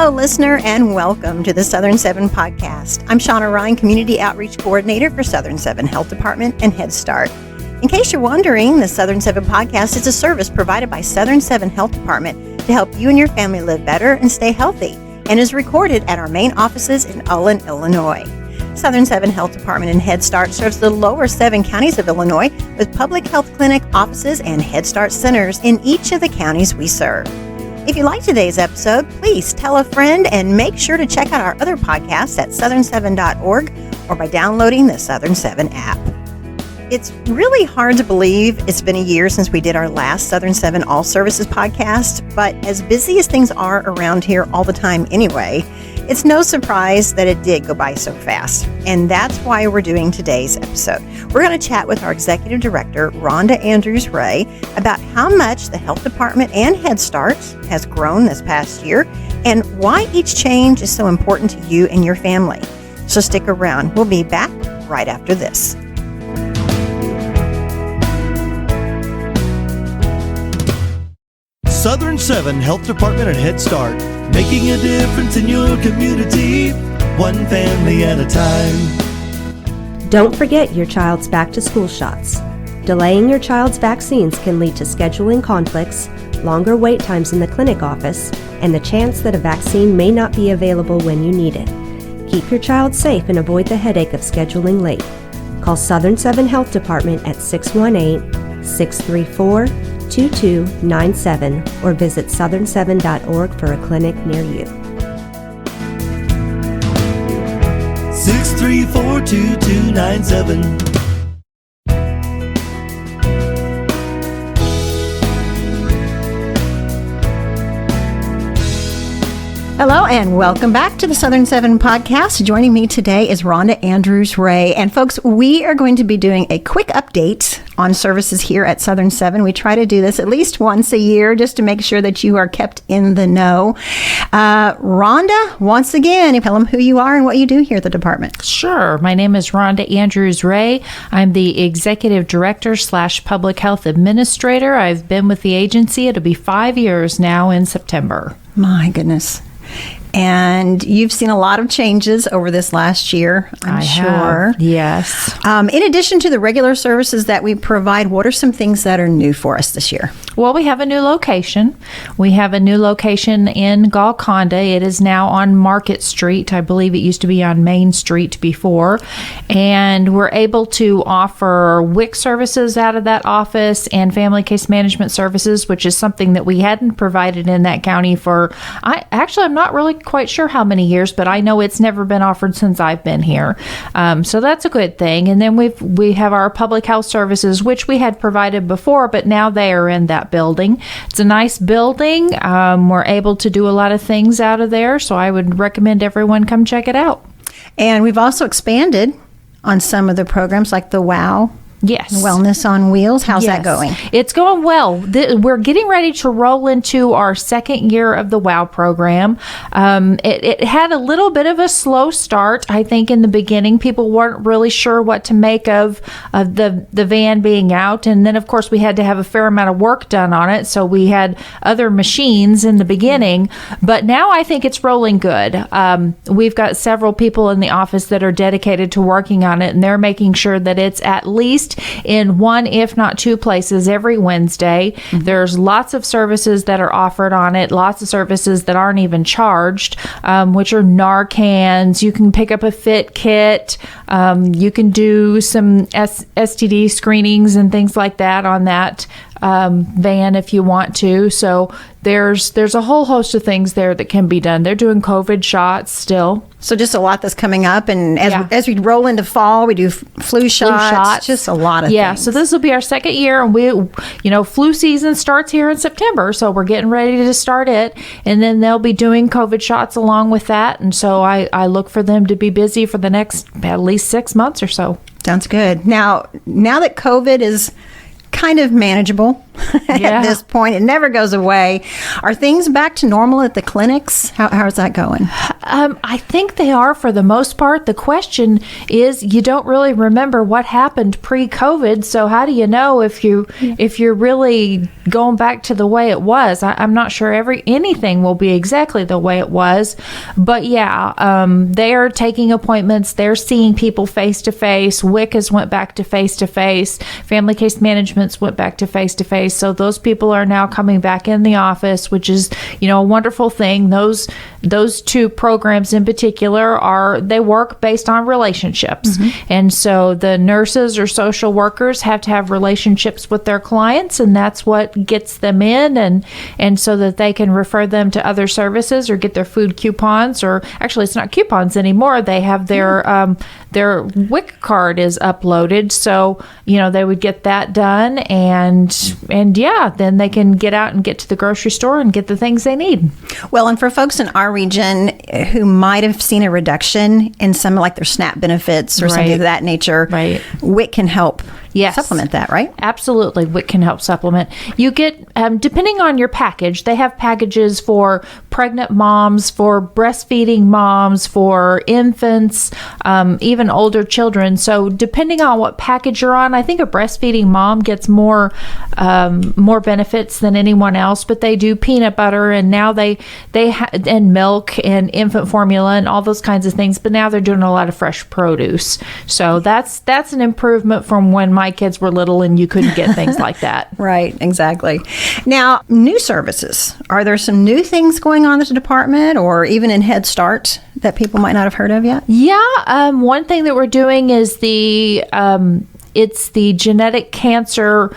Hello, listener, and welcome to the Southern 7 podcast. I'm Shauna Ryan, Community Outreach Coordinator for Southern 7 Health Department and Head Start. In case you're wondering, the Southern 7 podcast is a service provided by Southern 7 Health Department to help you and your family live better and stay healthy, and is recorded at our main offices in Ulin, Illinois. Southern 7 Health Department and Head Start serves the lower 7 counties of Illinois with public health clinic offices and Head Start centers in each of the counties we serve. If you like today's episode, please tell a friend and make sure to check out our other podcasts at southern7.org or by downloading the Southern 7 app. It's really hard to believe it's been a year since we did our last Southern 7 All Services podcast, but as busy as things are around here all the time anyway, it's no surprise that it did go by so fast. And that's why we're doing today's episode. We're going to chat with our Executive Director, Rhonda Andrews-Ray, about how much the Health Department and Head Start has grown this past year and why each change is so important to you and your family. So stick around. We'll be back right after this. Southern 7 Health Department and Head Start, making a difference in your community, one family at a time. Don't forget your child's back-to-school shots. Delaying your child's vaccines can lead to scheduling conflicts, longer wait times in the clinic office, and the chance that a vaccine may not be available when you need it. Keep your child safe and avoid the headache of scheduling late. Call Southern 7 Health Department at 618-634-2297 or visit southern7.org for a clinic near you. 634-2297. Hello and welcome back to the Southern 7 podcast. Joining me today is Rhonda Andrews-Ray. And folks, we are going to be doing a quick update on services here at Southern 7. We try to do this at least once a year just to make sure that you are kept in the know. Rhonda, once again, tell them who you are and what you do here at the department. Sure. My name is Rhonda Andrews-Ray. I'm the Executive Director / Public Health Administrator. I've been with the agency. It'll be 5 years now in September. My goodness. And you've seen a lot of changes over this last year, I'm sure. Yes. In addition to the regular services that we provide, what are some things that are new for us this year? Well, we have a new location. We have a new location in Golconda. It is now on Market Street. I believe it used to be on Main Street before. And we're able to offer WIC services out of that office and family case management services, which is something that we hadn't provided in that county for, I'm not really quite sure how many years, but I know it's never been offered since I've been here. So that's a good thing. And then we have our public health services, which we had provided before, but now they are in that building. It's a nice building. We're able to do a lot of things out of there, so I would recommend everyone come check it out. And we've also expanded on some of the programs like the WOW. Yes. Wellness on Wheels. How's that going? It's going well. We're getting ready to roll into our second year of the WOW program. It had a little bit of a slow start. I think in the beginning, people weren't really sure what to make of the van being out. And then, of course, we had to have a fair amount of work done on it. So we had other machines in the beginning. But now I think it's rolling good. We've got several people in the office that are dedicated to working on it, and they're making sure that it's at least in one, if not two places every Wednesday. Mm-hmm. There's lots of services that are offered on it, lots of services that aren't even charged, which are Narcans. You can pick up a fit kit. You can do some STD screenings and things like that on that van if you want to. So there's a whole host of things there that can be done. They're doing COVID shots still. So just a lot that's coming up. And as we roll into fall, we do flu shots. Just a lot of things. Yeah, so this will be our second year. And flu season starts here in September. So we're getting ready to start it. And then they'll be doing COVID shots along with that. And so I look for them to be busy for the next at least 6 months or so. Sounds good. Now that COVID is kind of manageable at this point. It never goes away. Are things back to normal at the clinics? How's that going? I think they are for the most part. The question is, you don't really remember what happened pre-COVID, so how do you know if you're really going back to the way it was? I'm not sure anything will be exactly the way it was, but they are taking appointments. They're seeing people face to face. WIC has went back to face to face. Family case management's went back to face to face. So those people are now coming back in the office, which is, a wonderful thing. Those two programs in particular they work based on relationships. And so the nurses or social workers have to have relationships with their clients, and that's what gets them in, and so that they can refer them to other services or get their food coupons, or actually it's not coupons anymore. They have their WIC card is uploaded, so they would get that done, and then they can get out and get to the grocery store and get the things they need. Well, and for folks in our region who might have seen a reduction in some like their SNAP benefits or something of that nature, WIC can help supplement that, right? Absolutely. WIC can help supplement. You get, depending on your package, they have packages for pregnant moms, for breastfeeding moms, for infants, even older children. So depending on what package you're on, I think a breastfeeding mom gets more benefits than anyone else, but they do peanut butter, and now and milk and infant formula and all those kinds of things, but now they're doing a lot of fresh produce. So that's an improvement from when my kids were little and you couldn't get things like that. Right, exactly. Now, new services. Are there some new things going on in the department or even in Head Start that people might not have heard of yet? Yeah, one thing that we're doing is it's the genetic cancer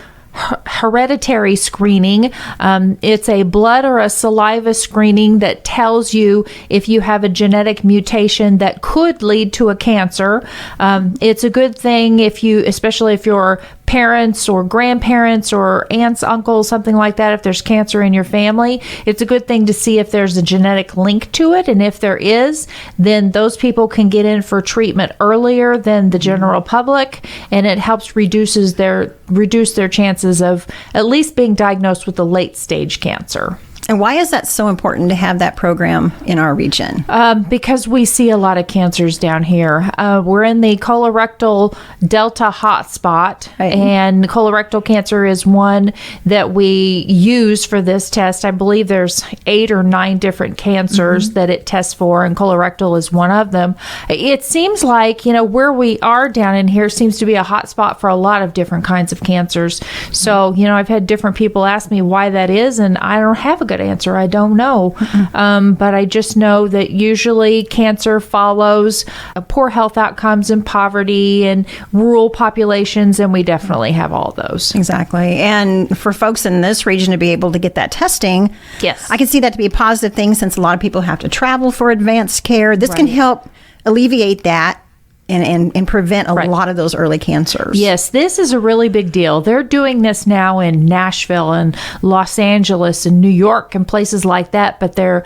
hereditary screening. It's a blood or a saliva screening that tells you if you have a genetic mutation that could lead to a cancer. It's a good thing especially if you're parents or grandparents or aunts, uncles, something like that, if there's cancer in your family, it's a good thing to see if there's a genetic link to it. And if there is, then those people can get in for treatment earlier than the general public, and it helps reduce their chances of at least being diagnosed with a late stage cancer. And why is that so important to have that program in our region? Because we see a lot of cancers down here. We're in the colorectal Delta hotspot, and colorectal cancer is one that we use for this test. I believe there's 8 or 9 different cancers that it tests for, and colorectal is one of them. It seems like, where we are down in here seems to be a hotspot for a lot of different kinds of cancers. So, I've had different people ask me why that is, and I don't have a good answer. I don't know. But I just know that usually cancer follows poor health outcomes and poverty and rural populations, and we definitely have all those. Exactly. And for folks in this region to be able to get that testing, yes, I can see that to be a positive thing since a lot of people have to travel for advanced care. This can help alleviate that and prevent a lot of those early cancers. Yes, this is a really big deal. They're doing this now in Nashville and Los Angeles and New York and places like that, but they're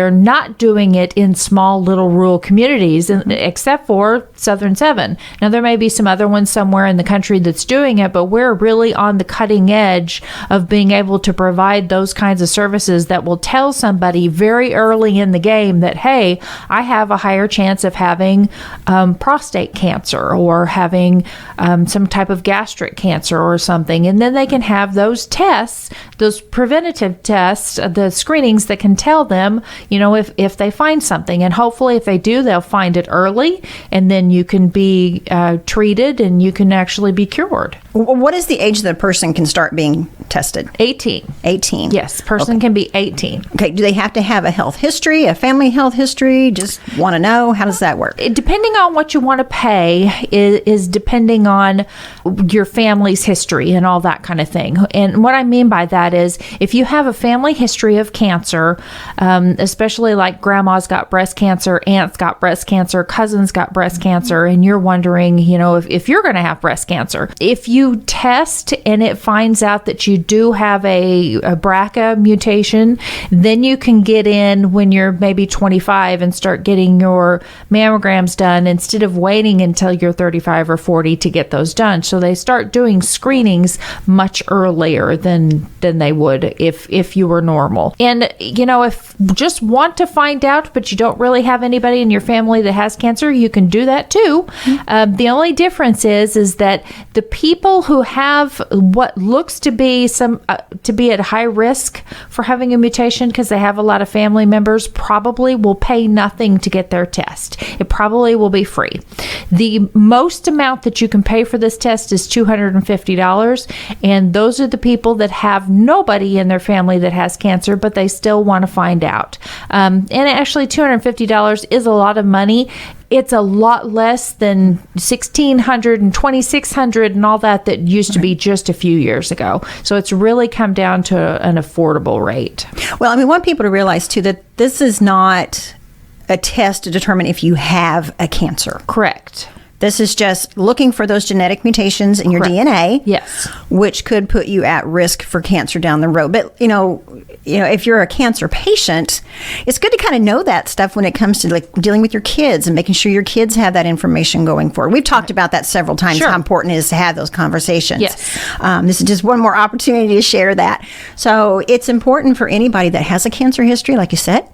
not doing it in small little rural communities, except for Southern 7. Now, there may be some other ones somewhere in the country that's doing it, but we're really on the cutting edge of being able to provide those kinds of services that will tell somebody very early in the game that, hey, I have a higher chance of having prostate cancer or having some type of gastric cancer or something. And then they can have those tests, those preventative tests, the screenings that can tell them, if they find something. And hopefully if they do, they'll find it early, and then you can be treated and you can actually be cured. What is the age that a person can start being tested? 18. 18. Yes, person can be 18. Okay, do they have to have a health history, a family health history? Just want to know, how does that work? Depending on what you want to pay is depending on your family's history and all that kind of thing. And what I mean by that is if you have a family history of cancer, especially like grandma's got breast cancer, aunt's got breast cancer, cousin's got breast cancer, and you're wondering, if you're going to have breast cancer. If you test and it finds out that you do have a BRCA mutation, then you can get in when you're maybe 25 and start getting your mammograms done instead of waiting until you're 35 or 40 to get those done. So they start doing screenings much earlier than they would if you were normal. And, if you just want to find out, but you don't really have anybody in your family that has cancer, you can do that too. The only difference is that the people who have what looks to be to be at high risk for having a mutation because they have a lot of family members probably will pay nothing to get their test. It probably will be free. The most amount that you can pay for this test is $250, and those are the people that have nobody in their family that has cancer, but they still want to find out. And actually, $250 is a lot of money. It's a lot less than $1,600 and $2,600 and all that used to be just a few years ago. So it's really come down to an affordable rate. Well, I want people to realize, too, that this is not a test to determine if you have a cancer. Correct. This is just looking for those genetic mutations in your Correct. DNA, yes, which could put you at risk for cancer down the road. But, if you're a cancer patient, it's good to kind of know that stuff when it comes to dealing with your kids and making sure your kids have that information going forward. We've talked about that several times, Sure. how important it is to have those conversations. Yes. This is just one more opportunity to share that. So it's important for anybody that has a cancer history, like you said,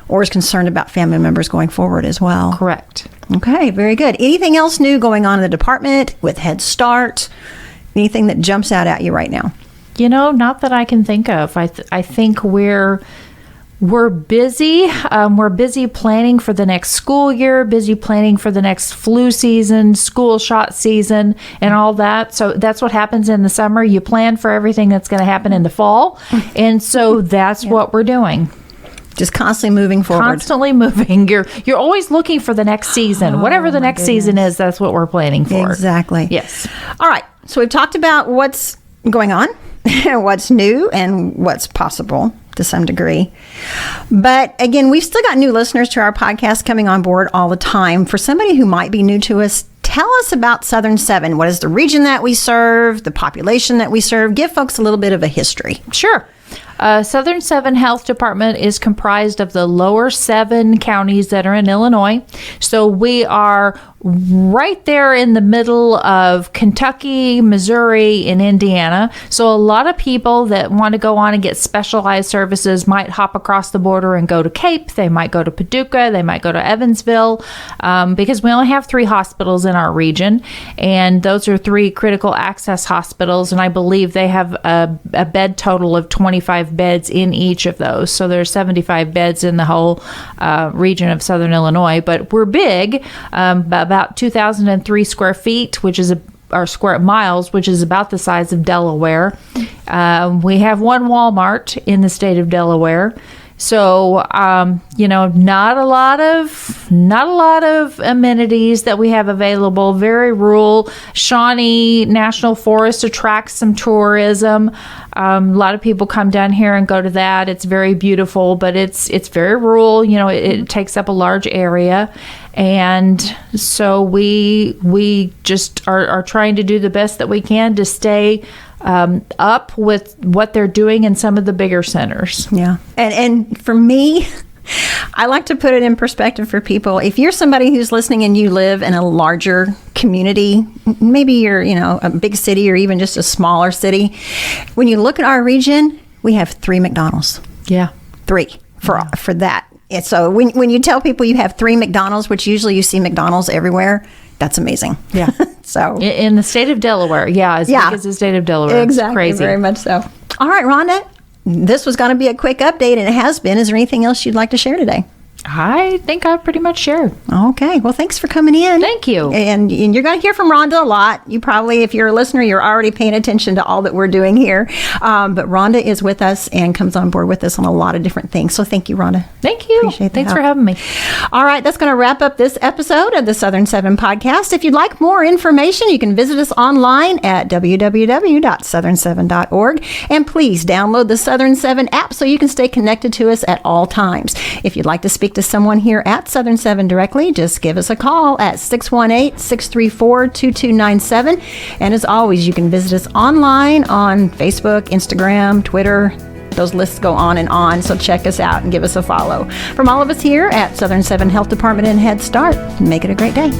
or is concerned about family members going forward as well. correct. Okay, very good. Anything else new going on in the department with Head Start? Anything that jumps out at you right now? Not that I can think of. I think we're busy. We're busy planning for the next school year, busy planning for the next flu season, school shot season, and all that. So that's what happens in the summer. You plan for everything that's going to happen in the fall. And so that's what we're doing. Just constantly moving forward. Constantly moving. You're always looking for the next season. Whatever the next season is, that's what we're planning for. Exactly. Yes. All right. So we've talked about what's going on, what's new, and what's possible to some degree. But again, we've still got new listeners to our podcast coming on board all the time. For somebody who might be new to us, tell us about Southern 7. What is the region that we serve, the population that we serve? Give folks a little bit of a history. Sure. Southern 7 Health Department is comprised of the lower 7 counties that are in Illinois. So we are right there in the middle of Kentucky, Missouri, and Indiana. So a lot of people that want to go on and get specialized services might hop across the border and go to Cape. They might go to Paducah. They might go to Evansville, because we only have 3 hospitals in our region, and those are 3 critical access hospitals, and I believe they have a bed total of 25 beds in each of those. So there's 75 beds in the whole region of Southern Illinois, but we're big, about 2,003 square feet, which is our square miles, which is about the size of Delaware. We have 1 Walmart in the state of Delaware. So, not a lot of amenities that we have available. Very rural. Shawnee National Forest attracts some tourism. A lot of people come down here and go to that. It's very beautiful, but it's very rural. It takes up a large area. And so we just are trying to do the best that we can to stay up with what they're doing in some of the bigger centers. Yeah. And for me, I like to put it in perspective for people. If you're somebody who's listening and you live in a larger community, maybe you're, a big city or even just a smaller city, when you look at our region, we have 3 McDonald's. Yeah. 3 for that. And so when you tell people you have 3 McDonald's, which usually you see McDonald's everywhere, that's amazing. Yeah. So in the state of Delaware, big as the state of Delaware. Exactly. It's crazy. Very much so. All right, Rhonda, this was going to be a quick update, and it has been. Is there anything else you'd like to share today? I think I pretty much shared. Okay. Well, thanks for coming in. Thank you. And you're going to hear from Rhonda a lot. You probably, if you're a listener, you're already paying attention to all that we're doing here. But Rhonda is with us and comes on board with us on a lot of different things. So thank you, Rhonda. Thank you. Appreciate the Thanks help. for having me. All right. That's going to wrap up this episode of the Southern 7 podcast. If you'd like more information, you can visit us online at www.southern7.org. And please download the Southern 7 app so you can stay connected to us at all times. If you'd like to speak to someone here at Southern 7 directly, just give us a call at 618-634-2297. And as always, you can visit us online on Facebook, Instagram, Twitter. Those lists go on and on, so check us out and give us a follow. From all of us here at Southern 7 Health Department and Head Start, make it a great day.